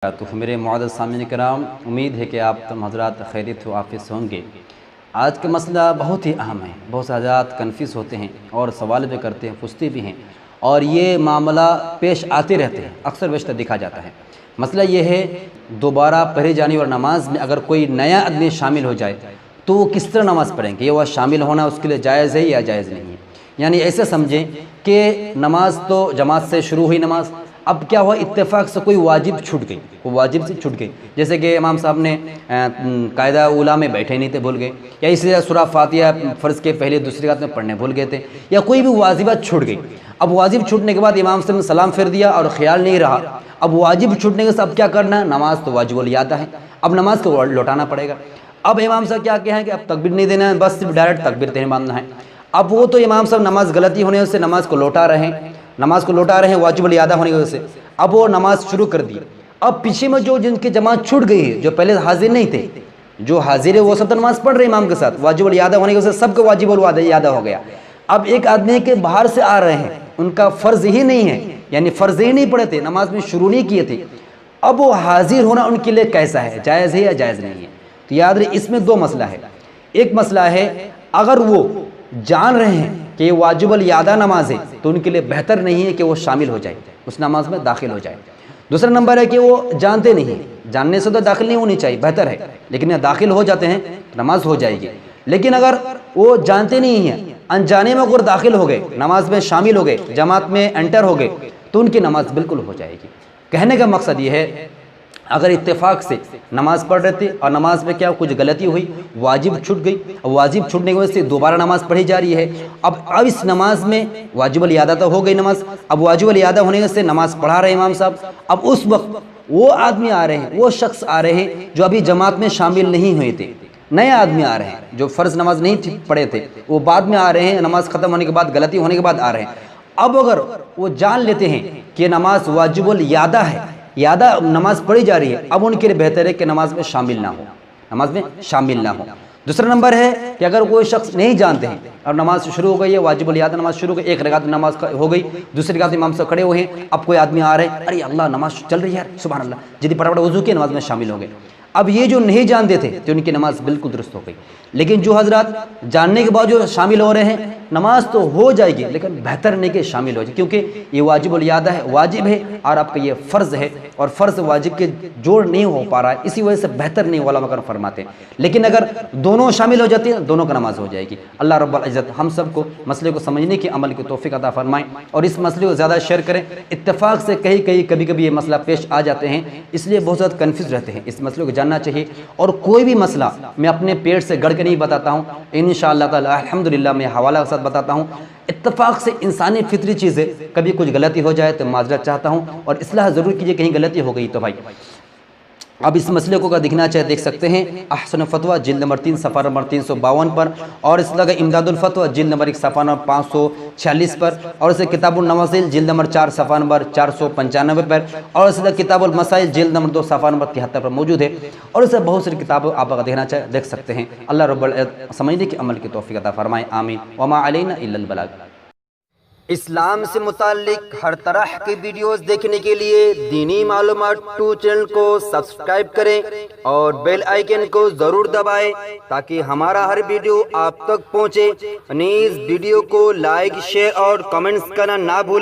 تو میرے معزز سامعین کرام، امید ہے کہ آپ تم حضرات خیریت و عافیت سے ہوں گے۔ آج کا مسئلہ بہت ہی اہم ہے، بہت سے حضرات کنفیوز ہوتے ہیں اور سوال بھی کرتے ہیں، پوچھتے بھی ہیں، اور یہ معاملہ پیش آتے رہتے ہیں، اکثر بیشتر دیکھا جاتا ہے۔ مسئلہ یہ ہے، دوبارہ پڑھی جانے والی نماز میں اگر کوئی نیا آدمی شامل ہو جائے تو وہ کس طرح نماز پڑھیں گے؟ یہ وہ شامل ہونا اس کے لیے جائز ہے یا جائز نہیں ہے؟ یعنی ایسے سمجھیں کہ نماز تو جماعت سے شروع ہوئی نماز، اب کیا ہوا، اتفاق سے کوئی واجب چھوٹ گئی، وہ واجب سے چھوٹ گئی، جیسے کہ امام صاحب نے قاعدہ اولیٰ میں بیٹھے نہیں تھے، بھول گئے، یا اسی طرح سورہ فاتحہ فرض کے پہلے دوسری رکعت میں پڑھنے بھول گئے تھے، یا کوئی بھی واجبات چھوٹ گئی۔ اب واجب چھوٹنے کے بعد امام صاحب نے سلام پھیر دیا اور خیال نہیں رہا، اب واجب چھوٹنے کے ساتھ اب کیا کرنا ہے؟ نماز تو واجب الادا ہے، اب نماز کو لوٹانا پڑے گا۔ اب امام صاحب کیا کہیں کہ اب تکبیر نہیں دینا ہے، بس صرف ڈائریکٹ تکبیر تہریمہ باندھنا ہے۔ اب وہ تو امام صاحب نماز غلطی ہونے سے نماز کو لوٹا رہے ہیں، واجب الادا ہونے کی وجہ سے، اب وہ نماز شروع کر دی۔ اب پیچھے میں جن کی جماعت چھوٹ گئی ہے، جو پہلے حاضر نہیں تھے، جو حاضر ہے وہ سب تو نماز پڑھ رہے امام کے ساتھ، واجب الادا ہونے کی وجہ سے سب کو واجب الادا ہو گیا۔ اب ایک آدمی کے باہر سے آ رہے ہیں، ان کا فرض ہی نہیں ہے، یعنی فرض ہی نہیں پڑھے تھے، نماز میں شروع نہیں کیے تھے، اب وہ حاضر ہونا ان کے لیے کیسا ہے؟ جائز ہے یا جائز نہیں ہے؟ تو یاد رہے، اس میں دو مسئلہ ہے۔ ایک مسئلہ ہے، اگر وہ جان رہے ہیں کہ یہ واجب الادا نماز ہے تو ان کے لیے بہتر نہیں ہے کہ وہ شامل ہو جائے، اس نماز میں داخل ہو جائے۔ دوسرا نمبر ہے کہ وہ جانتے نہیں ہیں، جاننے سے تو داخل نہیں ہونی چاہیے، بہتر ہے، لیکن داخل ہو جاتے ہیں نماز ہو جائے گی۔ لیکن اگر وہ جانتے نہیں ہیں، انجانے میں اگر داخل ہو گئے، نماز میں شامل ہو گئے، جماعت میں انٹر ہو گئے، تو ان کی نماز بالکل ہو جائے گی۔ کہنے کا مقصد یہ ہے، اگر اتفاق سے نماز پڑھ رہے تھے اور نماز میں کیا کچھ غلطی ہوئی، واجب چھوٹ گئی، واجب چھوٹنے کی وجہ سے دوبارہ نماز پڑھی جا رہی ہے، اب اس نماز میں واجب الادا تو ہو گئی نماز، اب واجب الادا ہونے سے نماز پڑھا رہے امام صاحب، اب اس وقت وہ آدمی آ رہے ہیں، وہ شخص آ رہے ہیں جو ابھی جماعت میں شامل نہیں ہوئے تھے، نئے آدمی آ رہے ہیں جو فرض نماز نہیں پڑھے تھے، وہ بعد میں آ رہے ہیں، نماز ختم ہونے کے بعد، غلطی ہونے کے بعد آ رہے ہیں۔ اب اگر وہ جان لیتے ہیں کہ نماز واجب الادا ہے، نماز پڑھی جا رہی ہے، اب ان کے لیے بہتر ہے کہ نماز میں شامل نہ ہو۔ دوسرا نمبر ہے کہ اگر کوئی شخص نہیں جانتے ہیں اور نماز شروع ہو گئی ہے، واجب الادا نماز شروع ہو گئی، ایک رکعت نماز ہو گئی، دوسری رکعت امام سے کھڑے ہوئے ہیں، اب کوئی آدمی آ رہے ہیں، ارے اللہ نماز چل رہی ہے، سبحان اللہ، جلدی پڑا وضو کی، نماز میں شامل ہو گئے۔ اب یہ جو نہیں جانتے تھے تو ان کی نماز بالکل درست ہو گئی، لیکن جو حضرات جاننے کے بعد جو شامل ہو رہے ہیں، نماز تو ہو جائے گی لیکن بہتر نہیں کہ شامل ہو جائے، کیونکہ یہ واجب الادا ہے، واجب ہے، اور آپ کا یہ فرض ہے، اور فرض واجب کے جوڑ نہیں ہو پا رہا ہے، اسی وجہ سے بہتر نہیں، علماء کرام فرماتے ہیں۔ لیکن اگر دونوں شامل ہو جاتے ہیں، دونوں کا نماز ہو جائے گی۔ اللہ رب العزت ہم سب کو مسئلے کو سمجھنے کی، عمل کی توفیق عطا فرمائیں، اور اس مسئلے کو زیادہ شیئر کریں۔ اتفاق سے کبھی یہ مسئلہ پیش آ جاتے ہیں، اس لیے بہت زیادہ کنفیوز رہتے ہیں، اس مسئلے کو جاننا چاہیے، اور کوئی بھی مسئلہ میں اپنے پیٹ سے گڑھ کے نہیں بتاتا ہوں، انشاءاللہ تعالی الحمدللہ میں حوالہ کے ساتھ بتاتا ہوں۔ اتفاق سے انسانی فطری چیز ہے، کبھی کچھ غلطی ہو جائے تو معذرت چاہتا ہوں، اور اصلاح ضرور کیجئے، کہیں غلطی ہو گئی تو بھائی۔ اب اس مسئلے کو دیکھنا چاہے دیکھ سکتے ہیں، احسن فتویٰ جلد نمبر 3 صفحہ نمبر 352 پر، اور اس طرح امداد الفتویٰ جلد نمبر 1 صفحہ نمبر 546 پر، اور اسے کتاب النوازل جلد نمبر 4 صفحہ نمبر 495 پر، اور اس طرح کتاب المسائل جلد نمبر 2 صفحہ نمبر 73 پر موجود ہے، اور اسے بہت ساری کتابیں آپ اگر دیکھنا چاہے دیکھ سکتے ہیں۔ اللہ رب العزت سمجھنے کی، عمل کی توفیق عطا فرمائے، آمین۔ وما علینا الا البلاغ۔ اسلام سے متعلق ہر طرح کی ویڈیوز دیکھنے کے لیے دینی معلومات 2 چینل کو سبسکرائب کریں اور بیل آئیکن کو ضرور دبائیں تاکہ ہمارا ہر ویڈیو آپ تک پہنچے۔ نیز ویڈیو کو لائک، شیئر اور کمنٹس کرنا نہ بھولیں۔